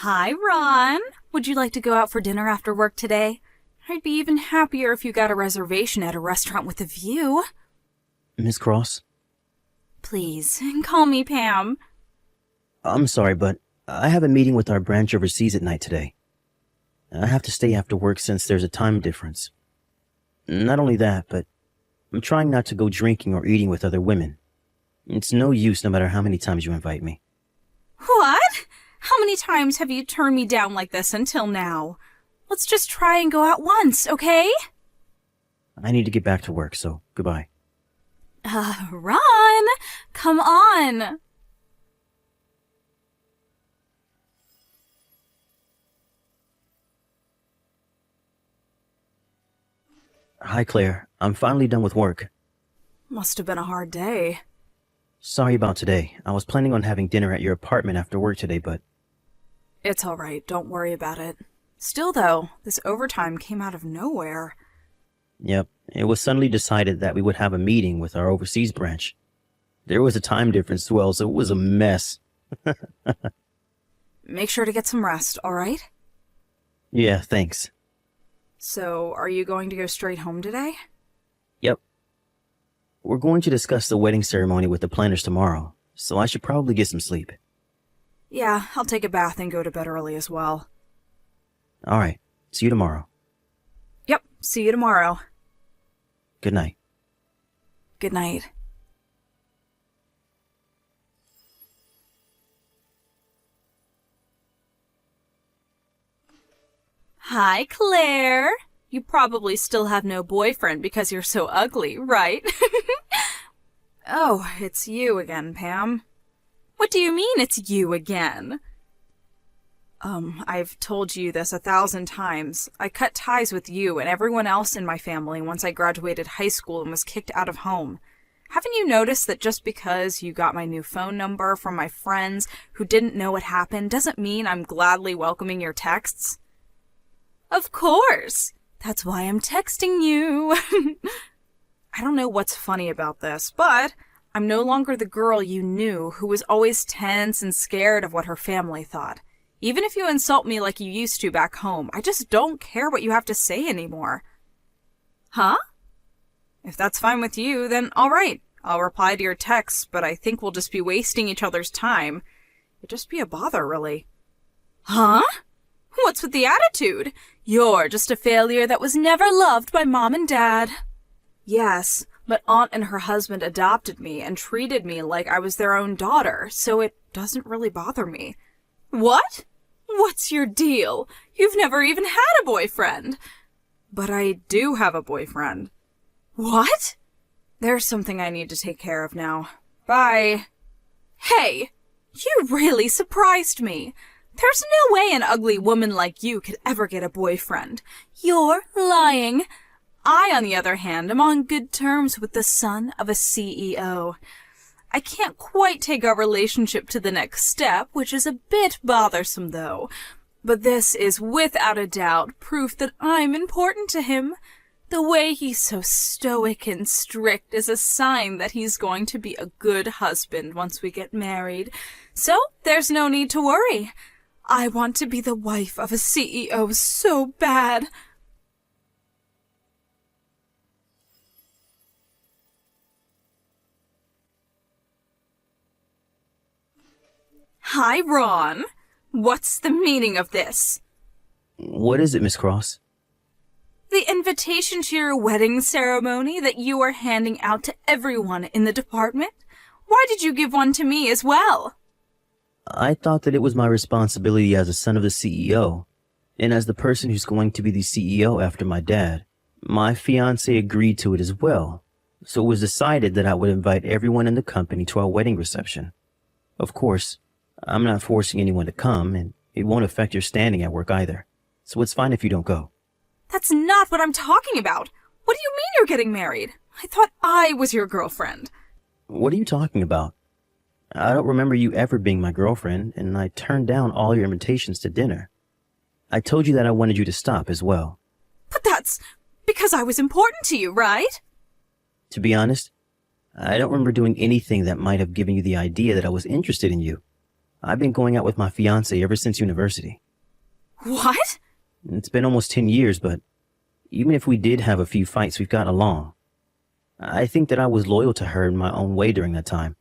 Hi, Ron. Would you like to go out for dinner after work today? I'd be even happier if you got a reservation at a restaurant with a view. Miss Cross? Please, call me Pam. I'm sorry, but I have a meeting with our branch overseas at night today. I have to stay after work since there's a time difference. Not only that, but I'm trying not to go drinking or eating with other women. It's no use no matter how many times you invite me. What? How many times have you turned me down like this until now? Let's just try and go out once, okay? I need to get back to work, so goodbye. Ron! Come on! Hi, Claire. I'm finally done with work. Must have been a hard day. Sorry about today. I was planning on having dinner at your apartment after work today, but... It's all right. Don't worry about it. Still, though, this overtime came out of nowhere. Yep, it was suddenly decided that we would have a meeting with our overseas branch. There was a time difference as well, so it was a mess. Make sure to get some rest, all right? Yeah, thanks. So, are you going to go straight home today? Yep. We're going to discuss the wedding ceremony with the planners tomorrow, so I should probably get some sleep. Yeah, I'll take a bath and go to bed early as well. Alright, see you tomorrow. Yep, see you tomorrow. Good night. Good night. Hi, Claire. You probably still have no boyfriend because you're so ugly, right? Oh, it's you again, Pam. What do you mean it's you again? I've told you this 1,000 times. I cut ties with you and everyone else in my family once I graduated high school and was kicked out of home. Haven't you noticed that just because you got my new phone number from my friends who didn't know what happened doesn't mean I'm gladly welcoming your texts? Of course! That's why I'm texting you. I don't know what's funny about this, but I'm no longer the girl you knew who was always tense and scared of what her family thought. Even if you insult me like you used to back home, I just don't care what you have to say anymore. Huh? If that's fine with you, then all right. I'll reply to your texts, but I think we'll just be wasting each other's time. It'd just be a bother, really. Huh? What's with the attitude? You're just a failure that was never loved by Mom and Dad. Yes, but Aunt and her husband adopted me and treated me like I was their own daughter, so it doesn't really bother me. What? What's your deal? You've never even had a boyfriend. But I do have a boyfriend. What? There's something I need to take care of now. Bye. Hey, you really surprised me. There's no way an ugly woman like you could ever get a boyfriend. You're lying. I, on the other hand, am on good terms with the son of a CEO. I can't quite take our relationship to the next step, which is a bit bothersome, though. But this is without a doubt proof that I'm important to him. The way he's so stoic and strict is a sign that he's going to be a good husband once we get married. So there's no need to worry. I want to be the wife of a CEO so bad. Hi, Ron. What's the meaning of this? What is it, Miss Cross? The invitation to your wedding ceremony that you are handing out to everyone in the department? Why did you give one to me as well? I thought that it was my responsibility as a son of the CEO, and as the person who's going to be the CEO after my dad. My fiancé agreed to it as well, so it was decided that I would invite everyone in the company to our wedding reception. Of course, I'm not forcing anyone to come, and it won't affect your standing at work either, so it's fine if you don't go. That's not what I'm talking about. What do you mean you're getting married? I thought I was your girlfriend. What are you talking about? I don't remember you ever being my girlfriend, and I turned down all your invitations to dinner. I told you that I wanted you to stop as well. But that's because I was important to you, right? To be honest, I don't remember doing anything that might have given you the idea that I was interested in you. I've been going out with my fiancée ever since university. What? It's been almost 10 years, but even if we did have a few fights, we've gotten along. I think that I was loyal to her in my own way during that time.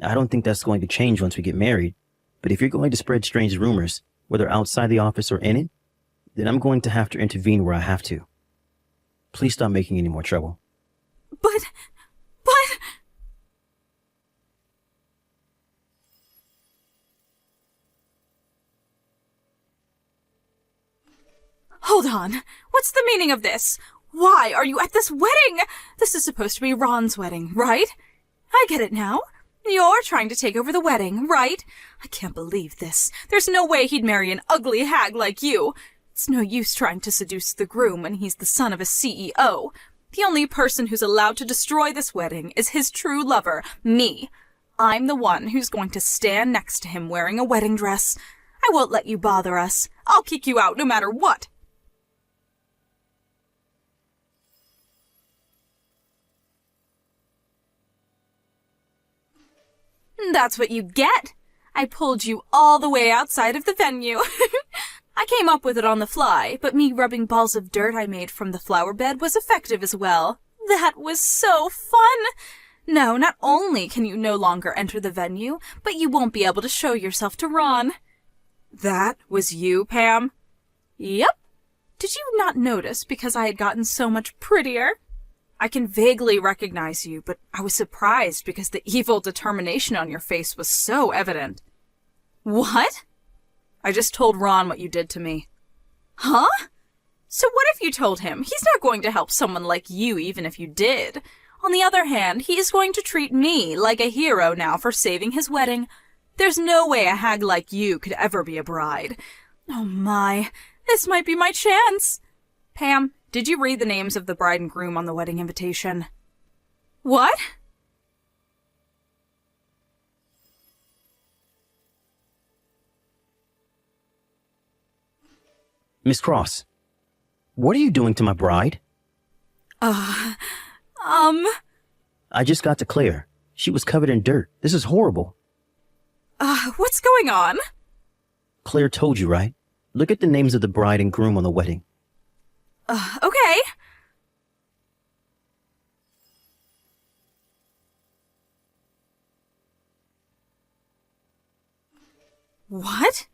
I don't think that's going to change once we get married, but if you're going to spread strange rumors, whether outside the office or in it, then I'm going to have to intervene where I have to. Please stop making any more trouble. But... Hold on. What's the meaning of this? Why are you at this wedding? This is supposed to be Ron's wedding, right? I get it now. You're trying to take over the wedding, right? I can't believe this. There's no way he'd marry an ugly hag like you. It's no use trying to seduce the groom when he's the son of a CEO. The only person who's allowed to destroy this wedding is his true lover, me. I'm the one who's going to stand next to him wearing a wedding dress. I won't let you bother us. I'll kick you out no matter what. That's what you get. I pulled you all the way outside of the venue. I came up with it on the fly, but me rubbing balls of dirt I made from the flower bed was effective as well. That was so fun! No, not only can you no longer enter the venue, but you won't be able to show yourself to Ron. That was you, Pam? Yep. Did you not notice because I had gotten so much prettier? I can vaguely recognize you, but I was surprised because the evil determination on your face was so evident. What? I just told Ron what you did to me. Huh? So what if you told him? He's not going to help someone like you even if you did. On the other hand, he is going to treat me like a hero now for saving his wedding. There's no way a hag like you could ever be a bride. Oh my, this might be my chance. Pam, did you read the names of the bride and groom on the wedding invitation? What? Miss Cross, what are you doing to my bride? I just got to Claire. She was covered in dirt. This is horrible. What's going on? Claire told you, right? Look at the names of the bride and groom on the wedding. Okay. What?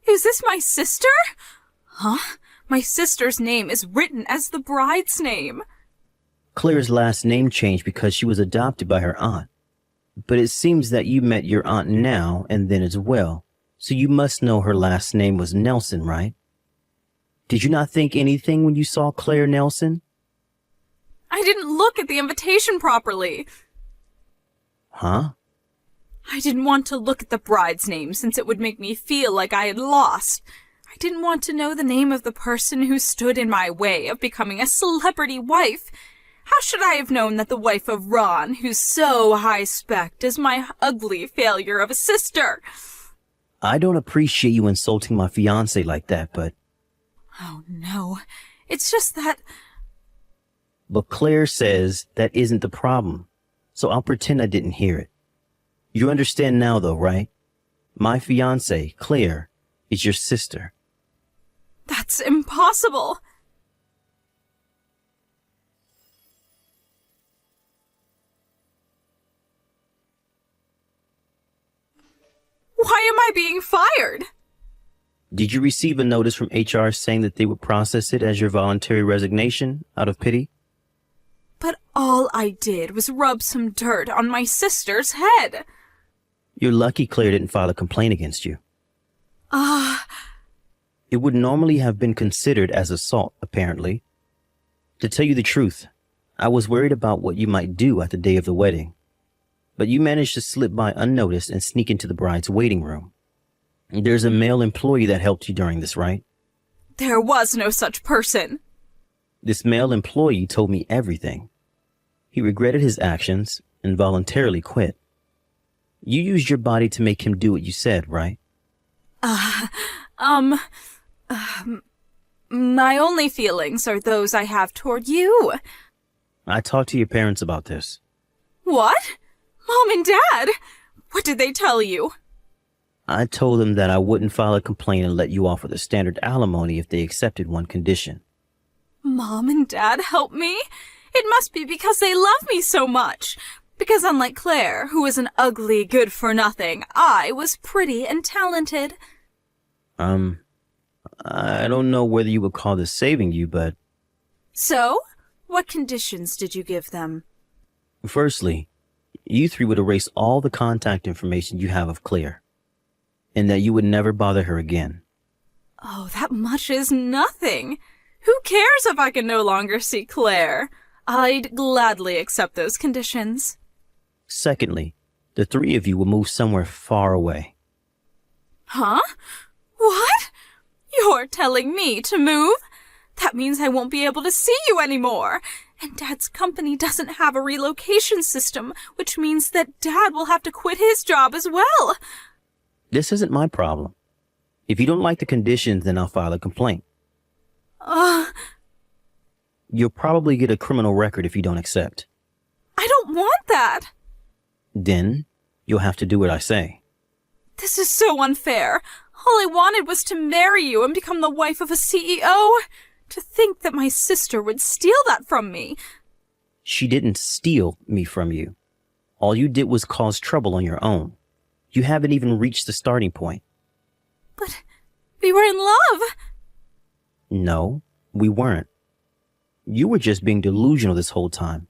Is this my sister? Huh? My sister's name is written as the bride's name. Claire's last name changed because she was adopted by her aunt. But it seems that you met your aunt now and then as well, so you must know her last name was Nelson, right? Did you not think anything when you saw Claire Nelson? I didn't look at the invitation properly. Huh? I didn't want to look at the bride's name since it would make me feel like I had lost. I didn't want to know the name of the person who stood in my way of becoming a celebrity wife. How should I have known that the wife of Ron, who's so high-spec'd, is my ugly failure of a sister? I don't appreciate you insulting my fiancé like that, but... Oh, no. It's just that... But Claire says that isn't the problem, so I'll pretend I didn't hear it. You understand now, though, right? My fiancée, Claire, is your sister. That's impossible. Why am I being fired? Did you receive a notice from HR saying that they would process it as your voluntary resignation out of pity? But all I did was rub some dirt on my sister's head. You're lucky Claire didn't file a complaint against you. It would normally have been considered as assault, apparently. To tell you the truth, I was worried about what you might do at the day of the wedding. But you managed to slip by unnoticed and sneak into the bride's waiting room. There's a male employee that helped you during this, right? There was no such person. This male employee told me everything. He regretted his actions and voluntarily quit. You used your body to make him do what you said, right? My only feelings are those I have toward you. I talked to your parents about this. What? Mom and Dad? What did they tell you? I told them that I wouldn't file a complaint and let you off with a standard alimony if they accepted one condition. Mom and Dad help me? It must be because they love me so much. Because unlike Claire, who was an ugly good-for-nothing, I was pretty and talented. I don't know whether you would call this saving you, but... So? What conditions did you give them? Firstly, you three would erase all the contact information you have of Claire, and that you would never bother her again. Oh, that much is nothing. Who cares if I can no longer see Claire? I'd gladly accept those conditions. Secondly, the three of you will move somewhere far away. Huh? What? You're telling me to move? That means I won't be able to see you anymore. And Dad's company doesn't have a relocation system, which means that Dad will have to quit his job as well. This isn't my problem. If you don't like the conditions, then I'll file a complaint. You'll probably get a criminal record if you don't accept. I don't want that. Then you'll have to do what I say. This is so unfair. All I wanted was to marry you and become the wife of a CEO. To think that my sister would steal that from me. She didn't steal me from you. All you did was cause trouble on your own. You haven't even reached the starting point. But we were in love. No, we weren't. You were just being delusional this whole time.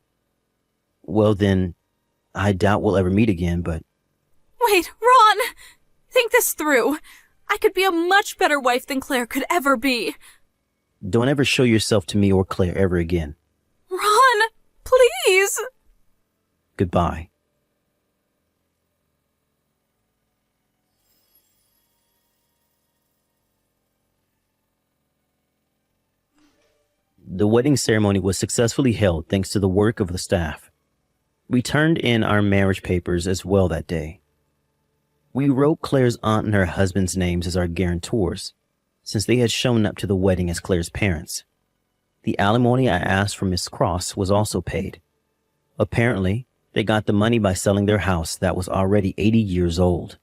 Well then, I doubt we'll ever meet again, but... Wait, Ron! Think this through. I could be a much better wife than Claire could ever be. Don't ever show yourself to me or Claire ever again. Ron, please! Goodbye. The wedding ceremony was successfully held thanks to the work of the staff. We turned in our marriage papers as well that day. We wrote Claire's aunt and her husband's names as our guarantors, since they had shown up to the wedding as Claire's parents. The alimony I asked for Miss Cross was also paid. Apparently, they got the money by selling their house that was already 80 years old.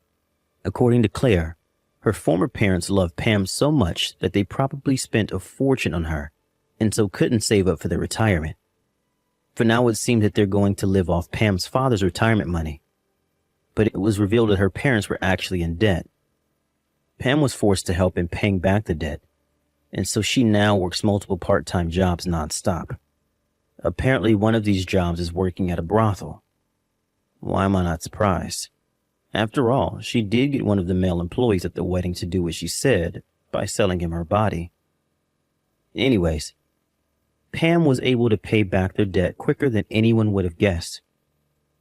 According to Claire, her former parents loved Pam so much that they probably spent a fortune on her, and so couldn't save up for their retirement. For now it seemed that they're going to live off Pam's father's retirement money. But it was revealed that her parents were actually in debt. Pam was forced to help in paying back the debt, and so she now works multiple part-time jobs nonstop. Apparently one of these jobs is working at a brothel. Why am I not surprised? After all, she did get one of the male employees at the wedding to do what she said by selling him her body. Anyways, Pam was able to pay back their debt quicker than anyone would have guessed,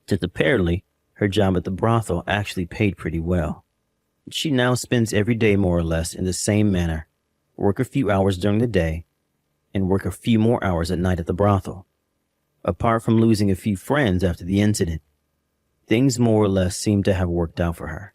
since apparently her job at the brothel actually paid pretty well. She now spends every day more or less in the same manner, work a few hours during the day, and work a few more hours at night at the brothel. Apart from losing a few friends after the incident, things more or less seem to have worked out for her.